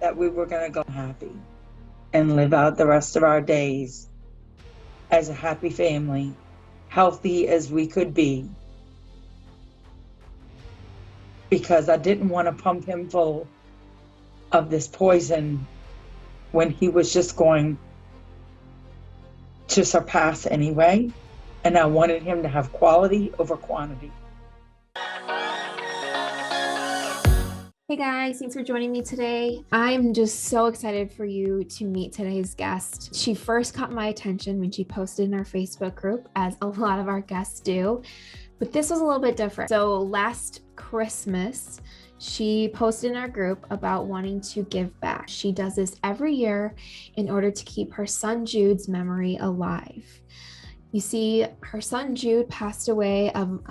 that we were going to go happy and live out the rest of our days as a happy family, healthy as we could be, because I didn't want to pump him full of this poison when he was just going to surpass anyway. And I wanted him to have quality over quantity. Hey guys, thanks for joining me today. I'm just so excited for you to meet today's guest. She first caught my attention when she posted in our Facebook group, as a lot of our guests do, but this was a little bit different. So last Christmas, she posted in our group about wanting to give back. She does this every year in order to keep her son Jude's memory alive. You see, her son Jude passed away of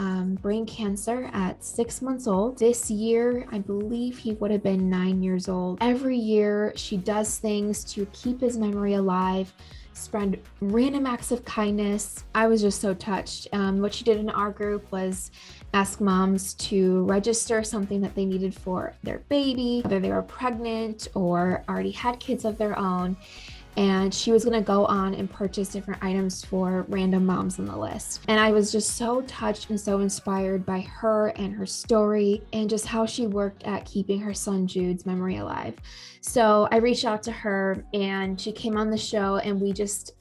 brain cancer at 6 months old. This year, I believe he would have been 9 years old. Every year, she does things to keep his memory alive, spread random acts of kindness. I was just so touched. What she did in our group was ask moms to register something that they needed for their baby, whether they were pregnant or already had kids of their own. And she was going to go on and purchase different items for random moms on the list. And I was just so touched and so inspired by her and her story and just how she worked at keeping her son Jude's memory alive. So I reached out to her and she came on the show and we just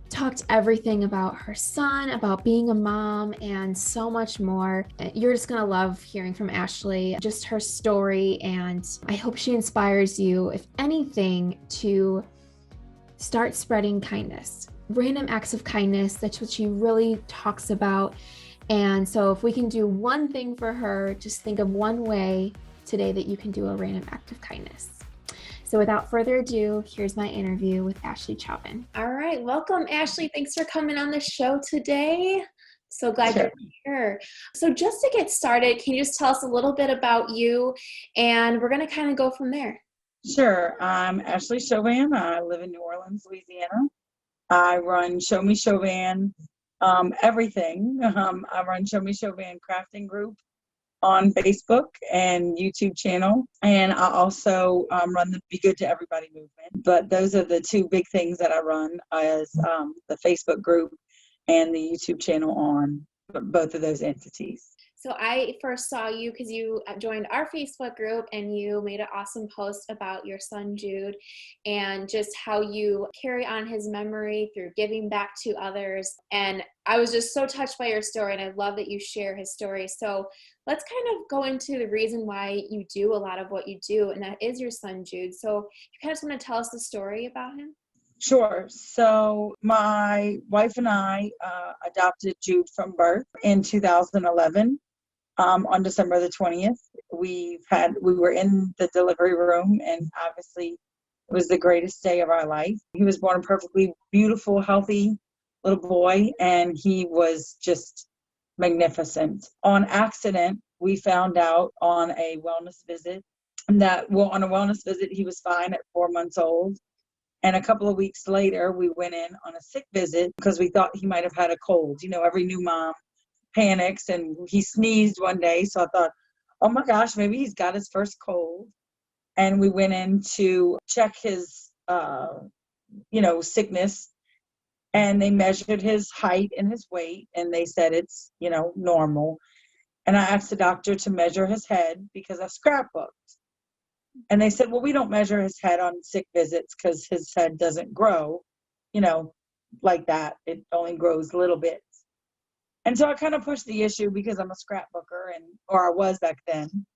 talked everything about her son, about being a mom, and so much more. You're just gonna love hearing from Ashley, just her story, and I hope she inspires you, if anything, to start spreading kindness. Random acts of kindness, that's what she really talks about. And so if we can do one thing for her, just think of one way today that you can do a random act of kindness. So without further ado, here's my interview with Ashley Chauvin. All right, welcome Ashley. Thanks for coming on the show today. So glad you're here. So just to get started, can you just tell us a little bit about you? And we're gonna kind of go from there. Sure. I'm Ashley Chauvin. I live in New Orleans, Louisiana. I run Show Me Chauvin, everything. I run Show Me Chauvin Crafting Group on Facebook and YouTube channel. And I also run the Be Good to Everybody movement. But those are the two big things that I run, as the Facebook group and the YouTube channel on both of those entities. So I first saw you because you joined our Facebook group and you made an awesome post about your son Jude and just how you carry on his memory through giving back to others. And I was just so touched by your story, and I love that you share his story. So let's kind of go into the reason why you do a lot of what you do, and that is your son Jude. So you kind of want to tell us the story about him? Sure. So my wife and I adopted Jude from birth in 2011. On December the 20th, we were in the delivery room, and obviously it was the greatest day of our life. He was born a perfectly beautiful, healthy little boy, and he was just magnificent. On accident, we found out on a wellness visit he was fine at 4 months old. And a couple of weeks later, we went in on a sick visit because we thought he might have had a cold. You know, every new mom panics, and he sneezed one day. So I thought, oh my gosh, maybe he's got his first cold. And we went in to check his, sickness. And they measured his height and his weight, and they said it's, normal. And I asked the doctor to measure his head because I scrapbooked. And they said, well, we don't measure his head on sick visits because his head doesn't grow, like that. It only grows little bits. And so I kind of pushed the issue because I'm a scrapbooker, or I was back then.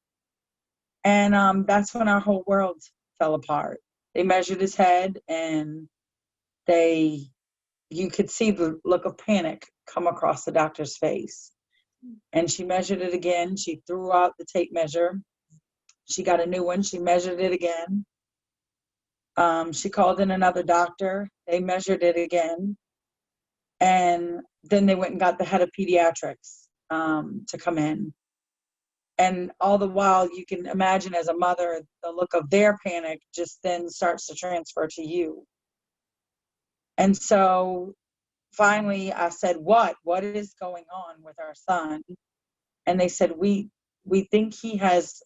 And that's when our whole world fell apart. They measured his head, and you could see the look of panic come across the doctor's face. And she measured it again. She threw out the tape measure. She got a new one. She measured it again. She called in another doctor. They measured it again. And then they went and got the head of pediatrics to come in. And all the while, you can imagine as a mother, the look of their panic just then starts to transfer to you. And so finally I said, what is going on with our son? And they said, we think he has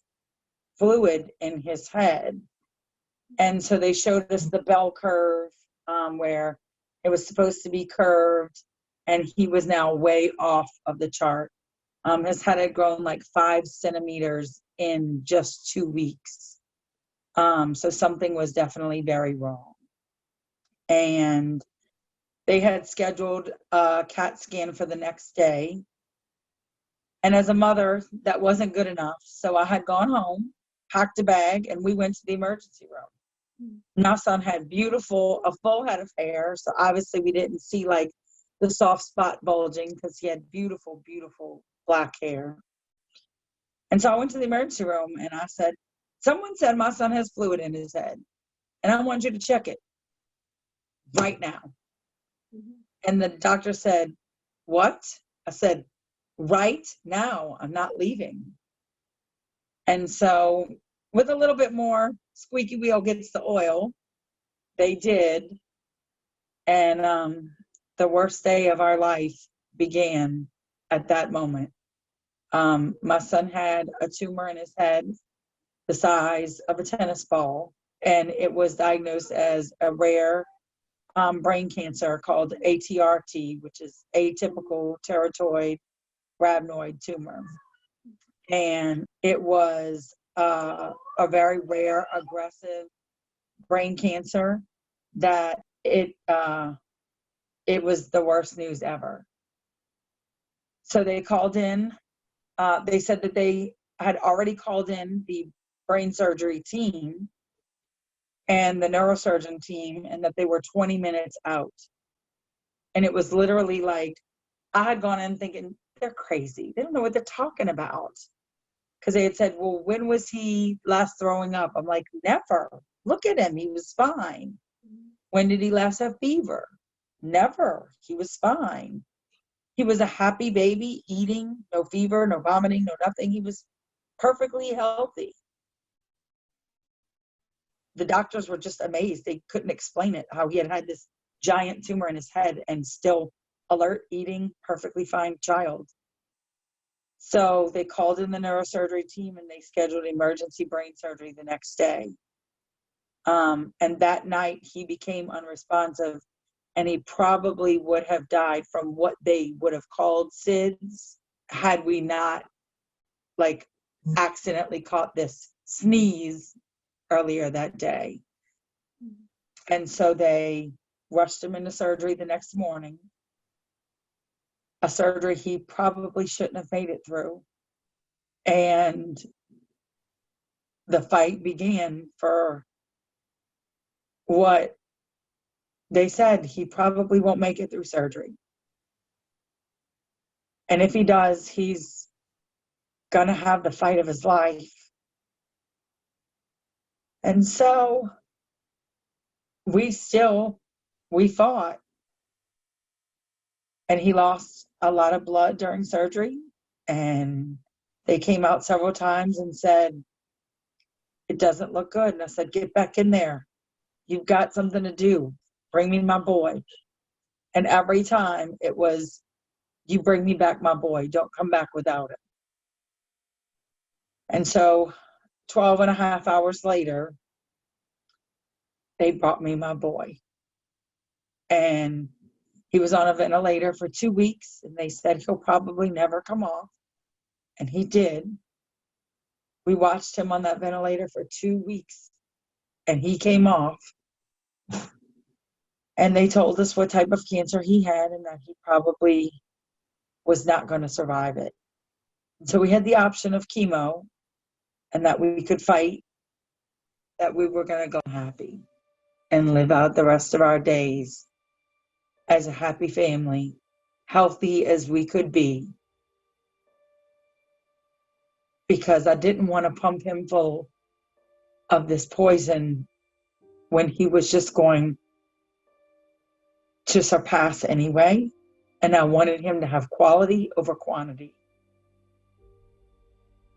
fluid in his head. And so they showed us the bell curve, where it was supposed to be curved, and he was now way off of the chart. His head had grown like 5 centimeters in just 2 weeks. So something was definitely very wrong. And they had scheduled a CAT scan for the next day. And as a mother, that wasn't good enough. So I had gone home, packed a bag, and we went to the emergency room. My son had a full head of hair. So obviously we didn't see like the soft spot bulging because he had beautiful, beautiful black hair. And so I went to the emergency room and I said, someone said my son has fluid in his head and I want you to check it right now. And the doctor said, what? I said, right now, I'm not leaving. And so with a little bit more squeaky wheel gets the oil, they did. And the worst day of our life began at that moment. My son had a tumor in his head the size of a tennis ball, and it was diagnosed as a rare brain cancer called ATRT, which is atypical teratoid rhabdoid tumor. And it was a very rare, aggressive brain cancer that it was the worst news ever. So they called in. They said that they had already called in the brain surgery team and the neurosurgeon team, and that they were 20 minutes out. And it was literally like, I had gone in thinking, they're crazy. They don't know what they're talking about. Because they had said, well, when was he last throwing up? I'm like, never. Look at him. He was fine. When did he last have fever? Never. He was fine. He was a happy baby, eating, no fever, no vomiting, no nothing. He was perfectly healthy. The doctors were just amazed. They couldn't explain it, how he had this giant tumor in his head and still alert, eating, perfectly fine child. So they called in the neurosurgery team and they scheduled emergency brain surgery the next day. And that night he became unresponsive, and he probably would have died from what they would have called SIDS had we not like accidentally caught this sneeze earlier that day. And so they rushed him into surgery the next morning, a surgery he probably shouldn't have made it through. And the fight began for what they said he probably won't make it through surgery. And if he does, he's gonna have the fight of his life. And so we fought. And he lost a lot of blood during surgery. And they came out several times and said, it doesn't look good. And I said, get back in there. You've got something to do. Bring me my boy. And every time it was, you bring me back my boy. Don't come back without him. And so 12 and a half hours later, they brought me my boy. And he was on a ventilator for 2 weeks, and they said he'll probably never come off. And he did. We watched him on that ventilator for 2 weeks, and he came off. And they told us what type of cancer he had and that he probably was not going to survive it. So we had the option of chemo, and that we could fight, that we were going to go happy and live out the rest of our days as a happy family, healthy as we could be. Because I didn't want to pump him full of this poison when he was just going to surpass anyway. And I wanted him to have quality over quantity.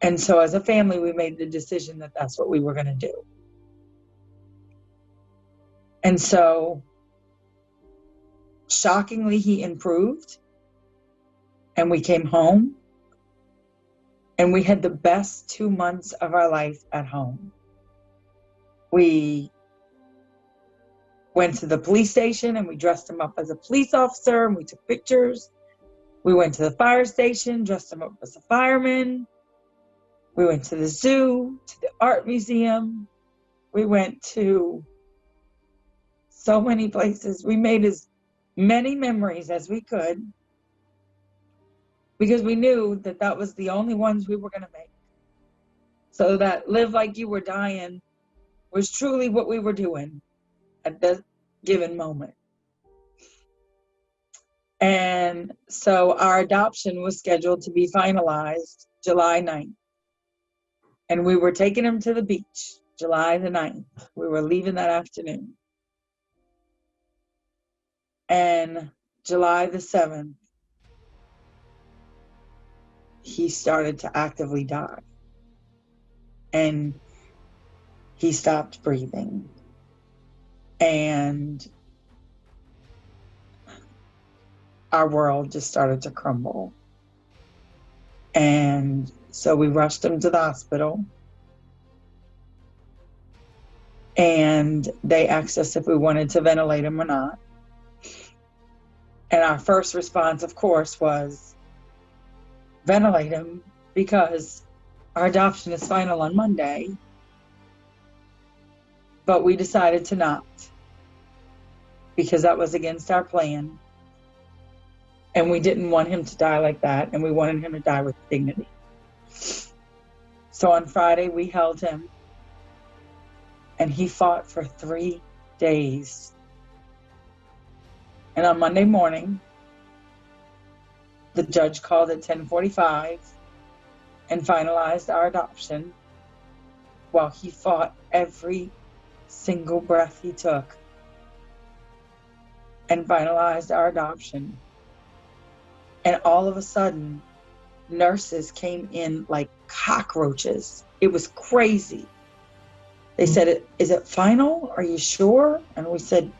And so as a family, we made the decision that that's what we were going to do. And so shockingly, he improved, and we came home, and we had the best 2 months of our life at home. We went to the police station and we dressed him up as a police officer and we took pictures. We went to the fire station, dressed him up as a fireman. We went to the zoo, to the art museum. We went to so many places. We made as many memories as we could because we knew that that was the only ones we were going to make. So that live like you were dying was truly what we were doing at that given moment. And so our adoption was scheduled to be finalized July 9th. And we were taking him to the beach July the 9th. We were leaving that afternoon. And July the 7th, he started to actively die. And he stopped breathing. And our world just started to crumble. And so we rushed him to the hospital. And they asked us if we wanted to ventilate him or not. And our first response, of course, was ventilate him because our adoption is final on Monday. But we decided to not because that was against our plan. And we didn't want him to die like that. And we wanted him to die with dignity. So on Friday, we held him. And he fought for 3 days. And on Monday morning, the judge called at 10:45 and finalized our adoption while he fought every single breath he took and finalized our adoption. And all of a sudden, nurses came in like cockroaches. It was crazy. They said, "Is it final? Are you sure?" And we said,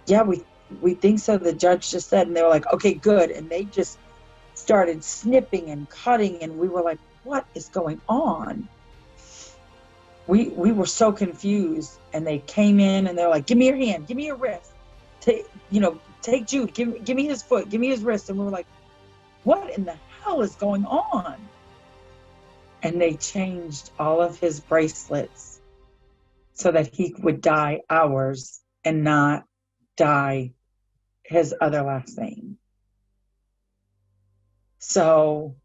"Yeah, we think so. The judge just said." And they were like, "Okay, good." And they just started snipping and cutting. And we were like, what is going on? We were so confused. And they came in and they're like, "Give me your hand. Give me your wrist. Take Jude. Give me his foot. Give me his wrist." And we were like, what in the hell is going on? And they changed all of his bracelets so that he would die ours and not die his other last name. So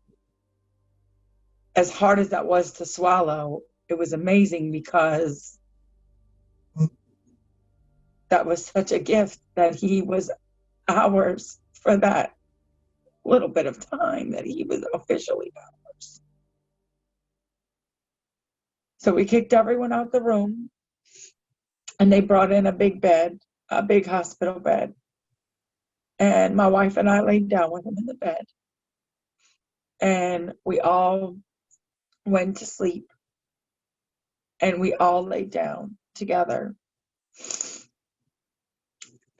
as hard as that was to swallow, it was amazing because that was such a gift that he was ours for that little bit of time that he was officially ours. So we kicked everyone out the room and they brought in a big bed, a big hospital bed. And my wife and I laid down with him in the bed. And we all went to sleep. And we all laid down together.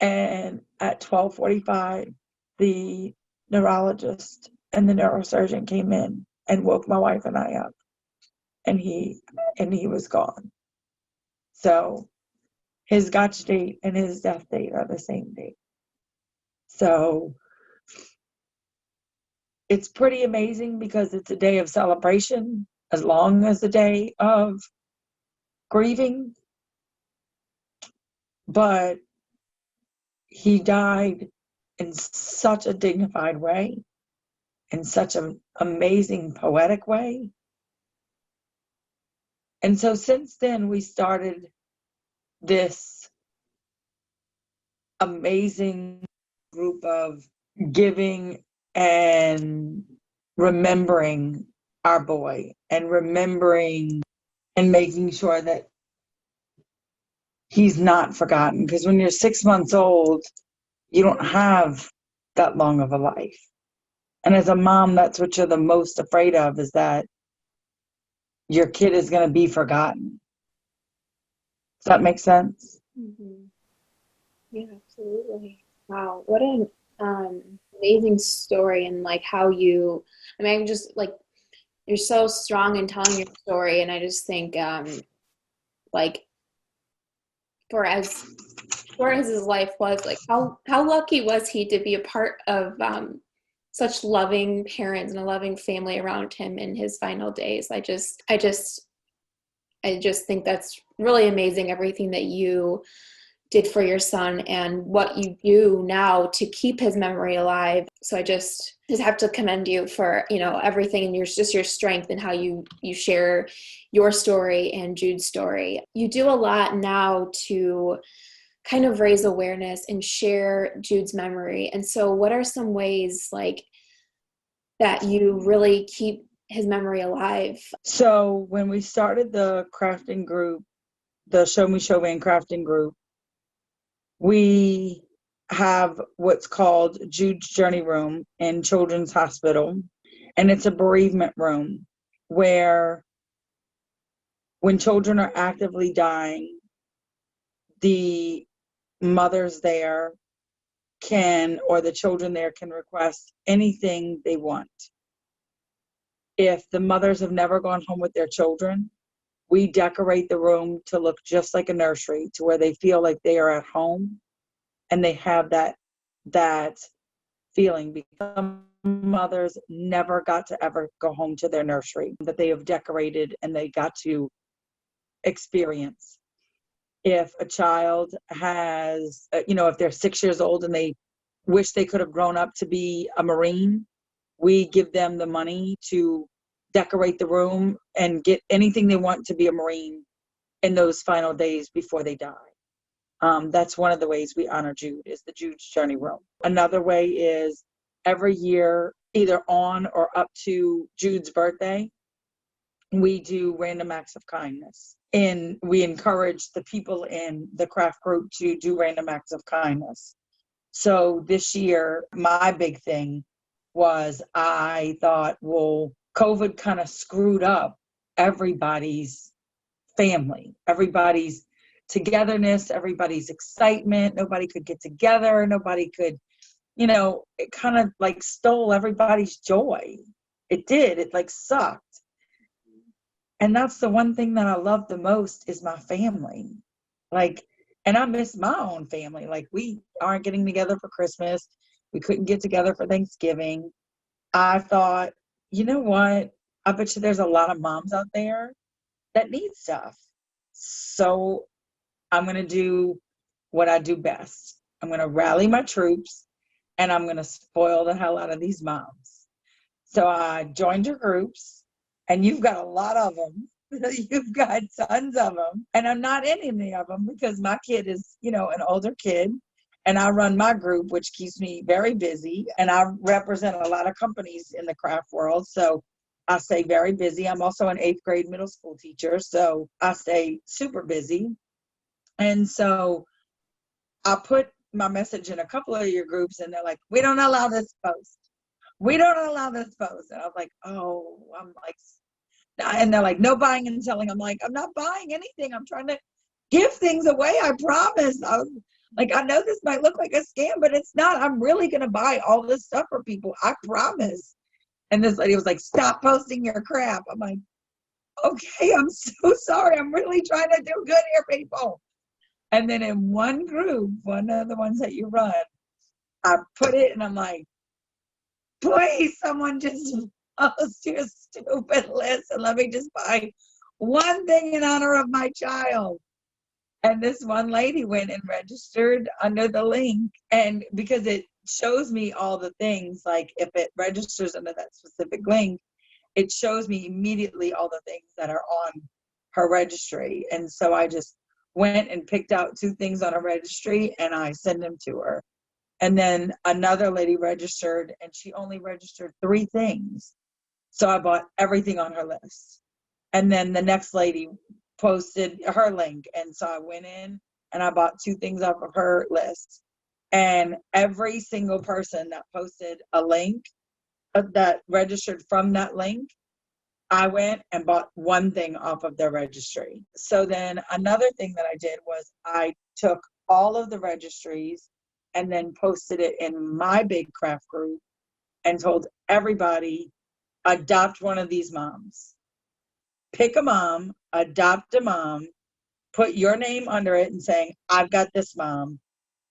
And at 12:45, the neurologist and the neurosurgeon came in and woke my wife and I up. And he was gone. So his gotch date and his death date are the same date. So it's pretty amazing because it's a day of celebration as long as a day of grieving. But he died in such a dignified way, in such an amazing poetic way. And so since then, we started this amazing group of giving and remembering our boy and remembering and making sure that he's not forgotten. Because when you're 6 months old, you don't have that long of a life. And as a mom, that's what you're the most afraid of, is that your kid is going to be forgotten. Does that make sense? Mm-hmm. Yeah, absolutely. Wow, what an amazing story, and like how you, I mean, I'm just like, you're so strong in telling your story, and I just think like for as short as his life was, like how lucky was he to be a part of such loving parents and a loving family around him in his final days. I just think that's really amazing, everything that you did for your son and what you do now to keep his memory alive. So I just have to commend you for, everything, and your strength and how you share your story and Jude's story. You do a lot now to kind of raise awareness and share Jude's memory. And so what are some ways like that you really keep his memory alive? So when we started the crafting group, the Show Me Chauvin crafting group, we have what's called Jude's Journey Room in Children's Hospital. And it's a bereavement room where when children are actively dying, the mothers there or the children there can request anything they want. If the mothers have never gone home with their children, we decorate the room to look just like a nursery, to where they feel like they are at home and they have that feeling, because some mothers never got to ever go home to their nursery that they have decorated and they got to experience. If a child has, if they're 6 years old and they wish they could have grown up to be a Marine, we give them the money to decorate the room and get anything they want to be a Marine in those final days before they die. That's one of the ways we honor Jude, is the Jude's Journey Room. Another way is every year, either on or up to Jude's birthday, we do random acts of kindness. And we encourage the people in the craft group to do random acts of kindness. So this year, my big thing was, I thought, well, COVID kind of screwed up everybody's family, everybody's togetherness, everybody's excitement. Nobody could get together. Nobody could, it kind of like stole everybody's joy. It did. It like sucked. And that's the one thing that I love the most, is my family. And I miss my own family. Like, we aren't getting together for Christmas. We couldn't get together for Thanksgiving. I thought, you know what? I bet you there's a lot of moms out there that need stuff. So I'm going to do what I do best. I'm going to rally my troops and I'm going to spoil the hell out of these moms. So I joined your groups, and you've got a lot of them. You've got tons of them. And I'm not in any of them because my kid is, an older kid. And I run my group, which keeps me very busy. And I represent a lot of companies in the craft world. So I stay very busy. I'm also an 8th grade middle school teacher. So I stay super busy. And so I put my message in a couple of your groups, and they're like, we don't allow this post. We don't allow this post. And I was like, and they're like, no buying and selling. I'm like, I'm not buying anything. I'm trying to give things away. I promise. I was like, I know this might look like a scam, but it's not. I'm really going to buy all this stuff for people. I promise. And this lady was like, stop posting your crap. I'm like, okay, I'm so sorry. I'm really trying to do good here, people. And then in one group, one of the ones that you run, I put it and I'm like, please, someone just post your stupid list and let me just buy one thing in honor of my child. And this one lady went and registered under the link. And because it shows me all the things, like if it registers under that specific link, it shows me immediately all the things that are on her registry. And so I just went and picked out 2 things on a registry and I sent them to her. And then another lady registered and she only registered 3 things. So I bought everything on her list. And then the next lady posted her link. And so I went in and I bought 2 things off of her list. And every single person that posted a link that registered from that link, I went and bought 1 thing off of their registry. So then another thing that I did was I took all of the registries and then posted it in my big craft group and told everybody, adopt one of these moms. Pick a mom, adopt a mom, put your name under it and saying, I've got this mom.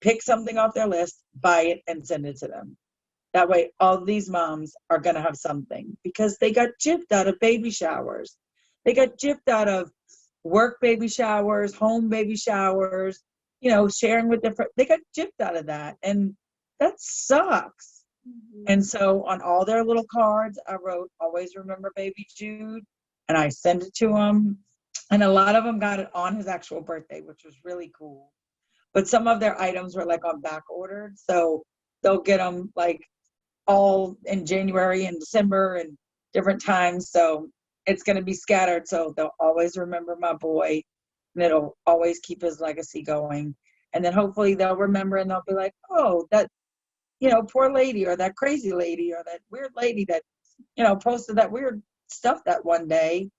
Pick something off their list, buy it, and send it to them. That way, all these moms are going to have something because they got gypped out of baby showers. They got gypped out of work baby showers, home baby showers, sharing with different, they got gypped out of that. And that sucks. Mm-hmm. And so on all their little cards, I wrote, always remember baby Jude. And I sent it to them. And a lot of them got it on his actual birthday, which was really cool. But some of their items were like on back ordered. So they'll get them like all in January and December and different times. So it's going to be scattered. So they'll always remember my boy, and it'll always keep his legacy going. And then hopefully they'll remember and they'll be like, oh, that, poor lady, or that crazy lady, or that weird lady that, posted that weird stuff that one day,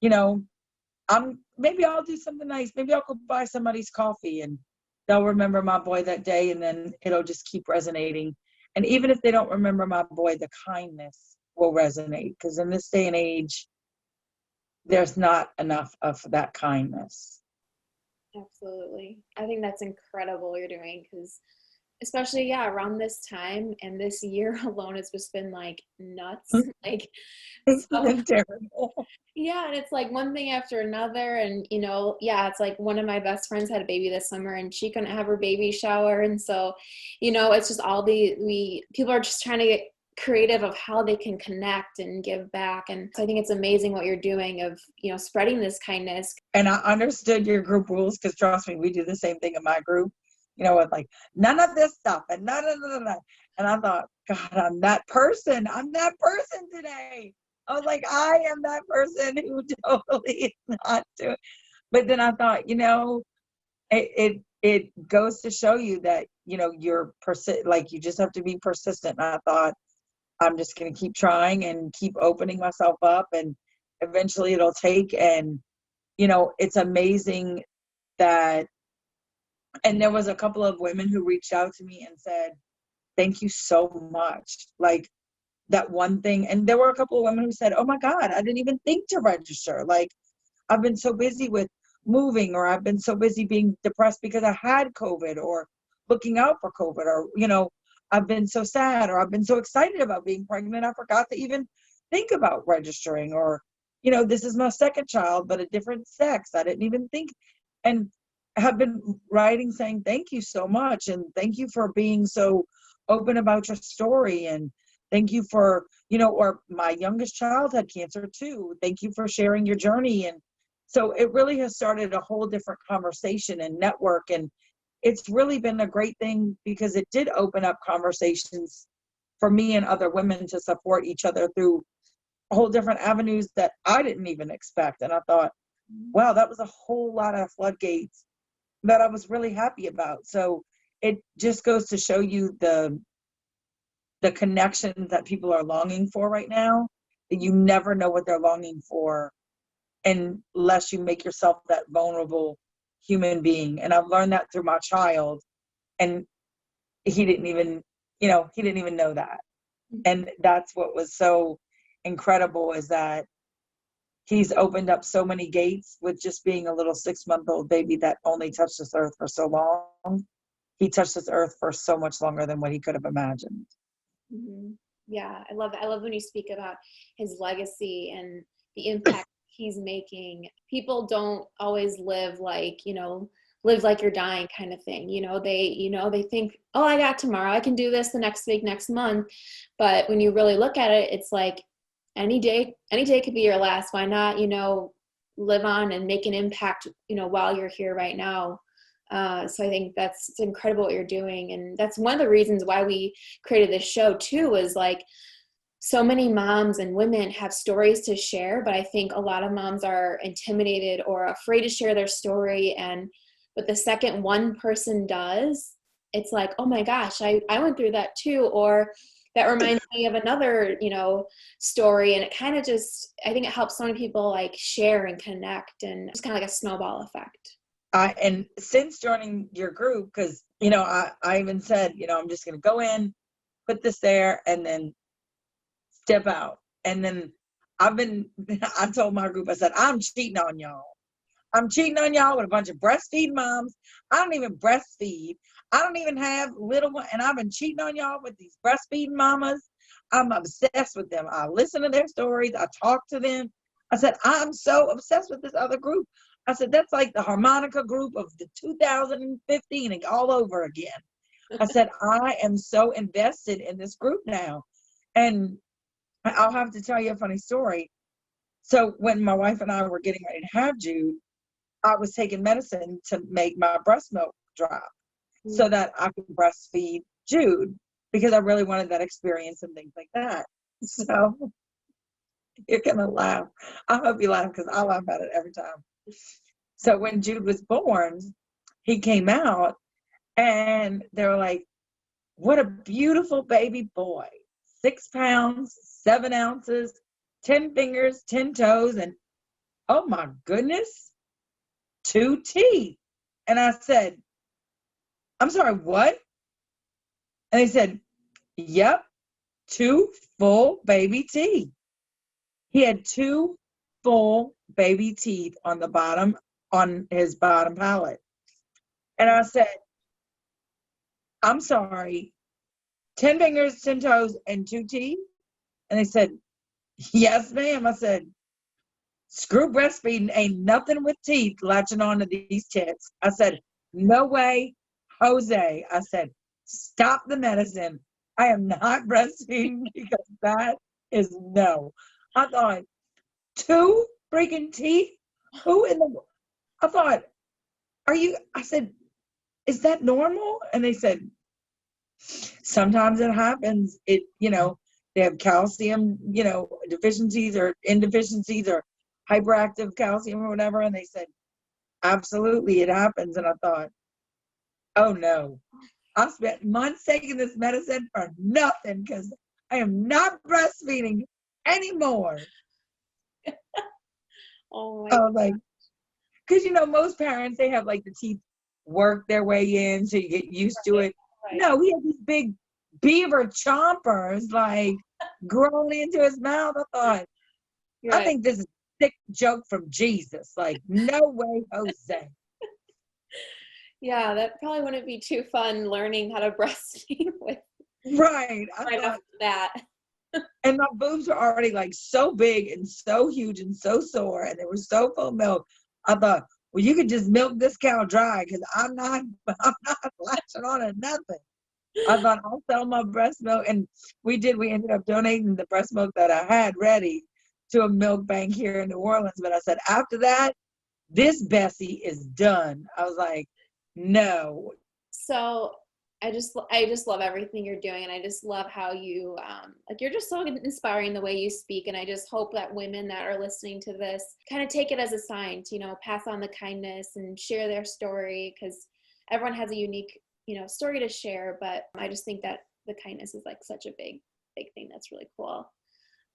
maybe I'll do something nice. Maybe I'll go buy somebody's coffee, and they'll remember my boy that day, and then it'll just keep resonating. And even if they don't remember my boy, the kindness will resonate, because in this day and age, there's not enough of that kindness. Absolutely. I think that's incredible what you're doing, because especially, around this time and this year alone, it's just been like nuts. Like, it's been terrible. Yeah, and it's like one thing after another. And, it's like one of my best friends had a baby this summer and she couldn't have her baby shower. And so, it's just all people are just trying to get creative of how they can connect and give back. And so I think it's amazing what you're doing of, spreading this kindness. And I understood your group rules, because trust me, we do the same thing in my group, with like none of this stuff and none. And I thought, God, I'm that person today. I was like, I am that person who totally is not doing. But then I thought, it goes to show you that, you're like, you just have to be persistent. And I thought, I'm just going to keep trying and keep opening myself up, and eventually it'll take. And, it's amazing that, and there was a couple of women who reached out to me and said, thank you so much. Like, that one thing. And there were a couple of women who said, oh my God, I didn't even think to register. Like, I've been so busy with moving, or I've been so busy being depressed because I had COVID, or looking out for COVID, or, I've been so sad, or I've been so excited about being pregnant, I forgot to even think about registering, or, this is my second child, but a different sex. I didn't even think, and have been writing saying, thank you so much. And thank you for being so open about your story. And thank you for, or my youngest child had cancer too. Thank you for sharing your journey. And so it really has started a whole different conversation and network. And it's really been a great thing, because it did open up conversations for me and other women to support each other through whole different avenues that I didn't even expect. And I thought, wow, that was a whole lot of floodgates that I was really happy about. So it just goes to show you the connections that people are longing for right now, that you never know what they're longing for unless you make yourself that vulnerable human being. And I've learned that through my child, and he didn't even know that. And that's what was so incredible, is that he's opened up so many gates with just being a little 6-month-old baby that only touched this earth for so long. He touched this earth for so much longer than what he could have imagined. Mm-hmm. Yeah, I love that. I love when you speak about his legacy and the impact he's making. People don't always live like you're dying kind of thing. They think, oh, I got tomorrow, I can do this the next week, next month. But when you really look at it, it's like any day could be your last. Why not, live on and make an impact, while you're here right now. So I think it's incredible what you're doing. And that's one of the reasons why we created this show too, is like, so many moms and women have stories to share, but I think a lot of moms are intimidated or afraid to share their story. But the second one person does, it's like, oh my gosh, I went through that too. Or that reminds me of another, story. And it kind of just, I think it helps so many people like share and connect, and it's kind of like a snowball effect. And since joining your group, because, I even said, I'm just going to go in, put this there, and then step out. And then I told my group, I said, I'm cheating on y'all. I'm cheating on y'all with a bunch of breastfeed moms. I don't even breastfeed. I don't even have little one, and I've been cheating on y'all with these breastfeeding mamas. I'm obsessed with them. I listen to their stories. I talk to them. I said, I'm so obsessed with this other group. I said, that's like the harmonica group of the 2015 and all over again. I said, I am so invested in this group now. And I'll have to tell you a funny story. So when my wife and I were getting ready to have Jude, I was taking medicine to make my breast milk drop so that I could breastfeed Jude because I really wanted that experience and things like that. So you're going to laugh. I hope you laugh because I laugh at it every time. So when Jude was born, he came out and they were like, what a beautiful baby boy. 6 pounds, 7 ounces, 10 fingers, 10 toes, and oh my goodness, 2 teeth. And I said, I'm sorry, what? And they said, yep, 2 full baby teeth. He had 2 full baby teeth on the bottom, on his bottom palate. And I said, I'm sorry, 10 fingers, 10 toes, and 2 teeth? And they said, yes, ma'am. I said, screw breastfeeding, ain't nothing with teeth latching onto these tits. I said, no way, Jose. I said, stop the medicine. I am not breastfeeding because that is no. I thought, 2 freaking teeth? Who in the, I thought, I said, is that normal? And they said, sometimes it happens. They have calcium, deficiencies or indeficiencies or hyperactive calcium or whatever. And they said, absolutely, it happens. And I thought, oh no, I spent months taking this medicine for nothing because I am not breastfeeding anymore. Oh my I was like, because most parents, they have like the teeth work their way in so you get used to it. Right. No, he had these big beaver chompers like grown into his mouth. I thought, right. I think this is a sick joke from Jesus. Like, no way, Jose. Yeah, that probably wouldn't be too fun learning how to breastfeed with. Right. Right after that. And my boobs were already like so big and so huge and so sore, and they were so full of milk. I thought, well, you could just milk this cow dry because I'm not latching on to nothing. I thought I'll sell my breast milk, and we ended up donating the breast milk that I had ready to a milk bank here in New Orleans. But I said, after that, this Bessie is done. I was like, no. So I just love everything you're doing, and I just love how you you're just so inspiring the way you speak, and I just hope that women that are listening to this kind of take it as a sign to pass on the kindness and share their story, because everyone has a unique story to share, but I just think that the kindness is like such a big thing that's really cool.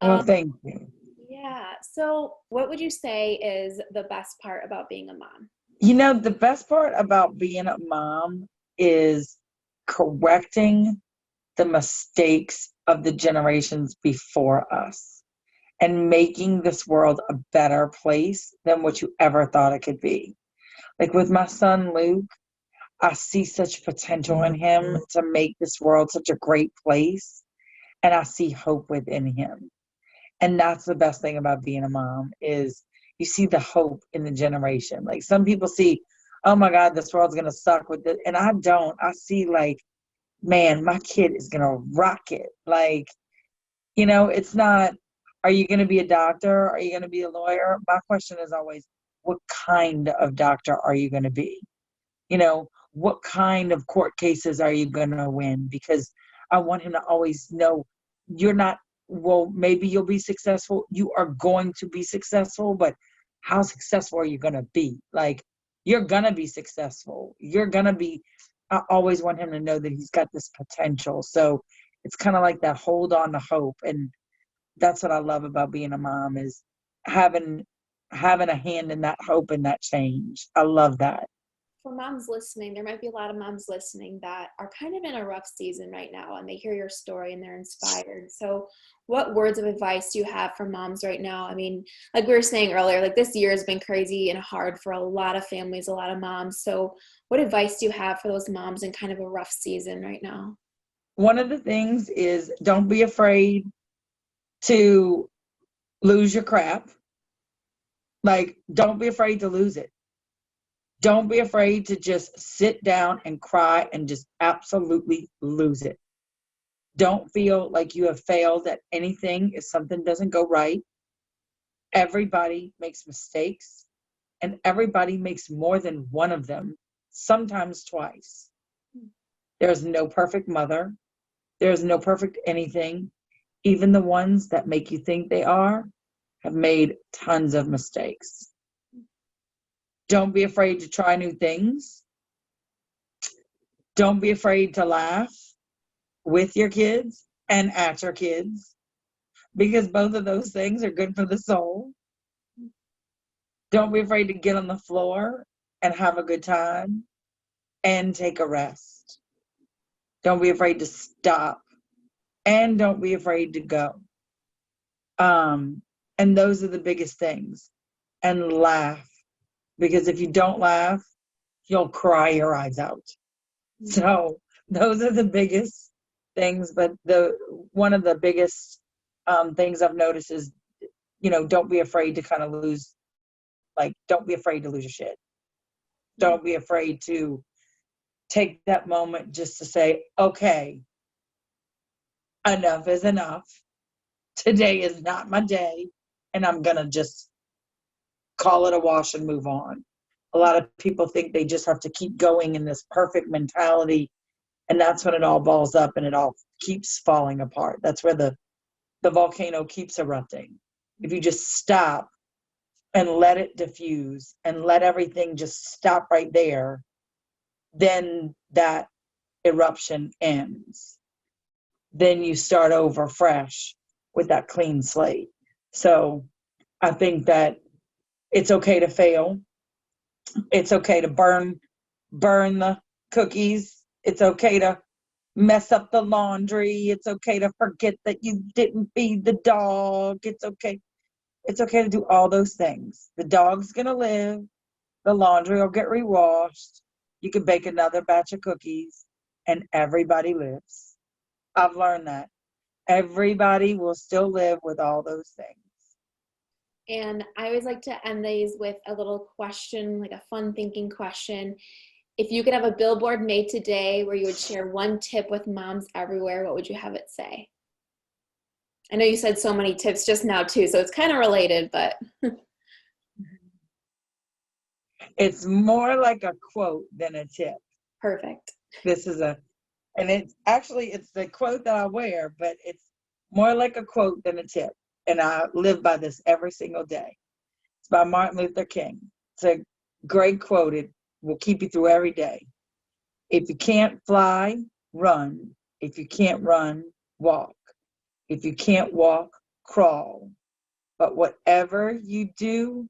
Well, thank you. Yeah. So what would you say is the best part about being a mom? The best part about being a mom is correcting the mistakes of the generations before us and making this world a better place than what you ever thought it could be. Like with my son, Luke, I see such potential in him to make this world such a great place. And I see hope within him. And that's the best thing about being a mom is you see the hope in the generation. Like some people see, oh my God, this world's going to suck with it. And I don't. I see like, man, my kid is going to rock it. Like, it's not, are you going to be a doctor? Are you going to be a lawyer? My question is always, what kind of doctor are you going to be? What kind of court cases are you going to win? Because I want him to always know you're not, well, maybe you'll be successful. You are going to be successful, but how successful are you going to be? Like, you're going to be successful. I always want him to know that he's got this potential. So it's kind of like that hold on to hope. And that's what I love about being a mom is having a hand in that hope and that change. I love that. From moms listening, there might be a lot of moms listening that are kind of in a rough season right now, and they hear your story and they're inspired. So what words of advice do you have for moms right now? I mean, like we were saying earlier, like this year has been crazy and hard for a lot of families, a lot of moms. So what advice do you have for those moms in kind of a rough season right now? One of the things is, don't be afraid to lose your crap. Like, don't be afraid to lose it. Don't be afraid to just sit down and cry and just absolutely lose it. Don't feel like you have failed at anything if something doesn't go right. Everybody makes mistakes, and everybody makes more than one of them, sometimes twice. There's no perfect mother. There's no perfect anything. Even the ones that make you think they are have made tons of mistakes. Don't be afraid to try new things. Don't be afraid to laugh with your kids and at your kids, because both of those things are good for the soul. Don't be afraid to get on the floor and have a good time and take a rest. Don't be afraid to stop, and don't be afraid to go. And those are the biggest things. And laugh, because if you don't laugh, you'll cry your eyes out. So those are the biggest things. But one of the biggest things I've noticed is, don't be afraid to kind of lose, like, don't be afraid to lose your shit. Don't be afraid to take that moment just to say, okay, enough is enough. Today is not my day, and I'm going to just call it a wash and move on. A lot of people think they just have to keep going in this perfect mentality, and that's when it all balls up and it all keeps falling apart. That's where the volcano keeps erupting. If you just stop and let it diffuse and let everything just stop right there, then that eruption ends. Then you start over fresh with that clean slate. So I think that it's okay to fail. It's okay to burn the cookies. It's okay to mess up the laundry. It's okay to forget that you didn't feed the dog. It's okay. It's okay to do all those things. The dog's going to live. The laundry will get rewashed. You can bake another batch of cookies, and everybody lives. I've learned that. Everybody will still live with all those things. And I always like to end these with a little question, like a fun thinking question. If you could have a billboard made today where you would share one tip with moms everywhere, what would you have it say? I know you said so many tips just now too, so it's kind of related, but. It's more like a quote than a tip. Perfect. And it's the quote that I wear, but it's more like a quote than a tip. And I live by this every single day. It's by Martin Luther King. It's a great quote. It will keep you through every day. If you can't fly, run. If you can't run, walk. If you can't walk, crawl. But whatever you do,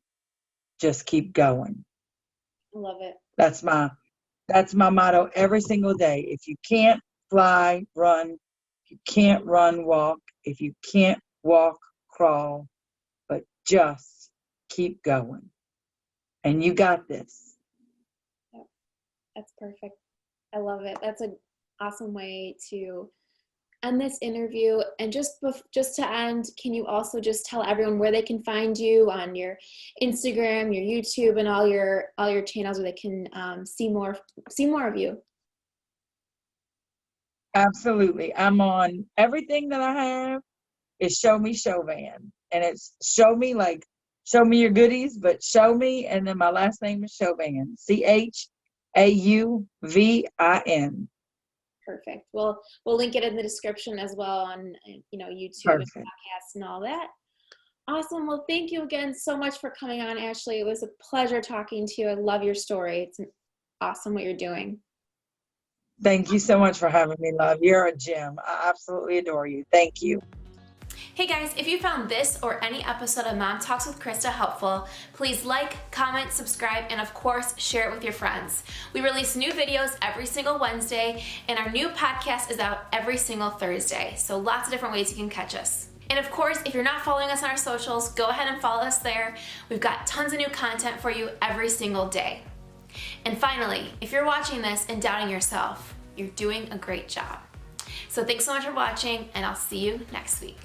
just keep going. I love it. That's my motto every single day. If you can't fly, run. If you can't run, walk. If you can't walk, crawl. But just keep going. And you got this. Yep. That's perfect. I love it. That's an awesome way to end this interview. And just to end, can you also just tell everyone where they can find you on your Instagram, your YouTube, and all your channels where they can see more of you? Absolutely. I'm on everything that I have is Show Me Chauvin. And it's show me your goodies, but show me, and then my last name is Chauvin. CHAUVIN. Perfect. Well, we'll link it in the description as well on YouTube Perfect. and podcasts and all that. Awesome. Well, thank you again so much for coming on, Ashley. It was a pleasure talking to you. I love your story. It's awesome what you're doing. Thank you so much for having me, love. You're a gem. I absolutely adore you. Thank you. Hey guys, if you found this or any episode of Mom Talks with Krista helpful, please like, comment, subscribe, and of course, share it with your friends. We release new videos every single Wednesday, and our new podcast is out every single Thursday, so lots of different ways you can catch us. And of course, if you're not following us on our socials, go ahead and follow us there. We've got tons of new content for you every single day. And finally, if you're watching this and doubting yourself, you're doing a great job. So thanks so much for watching, and I'll see you next week.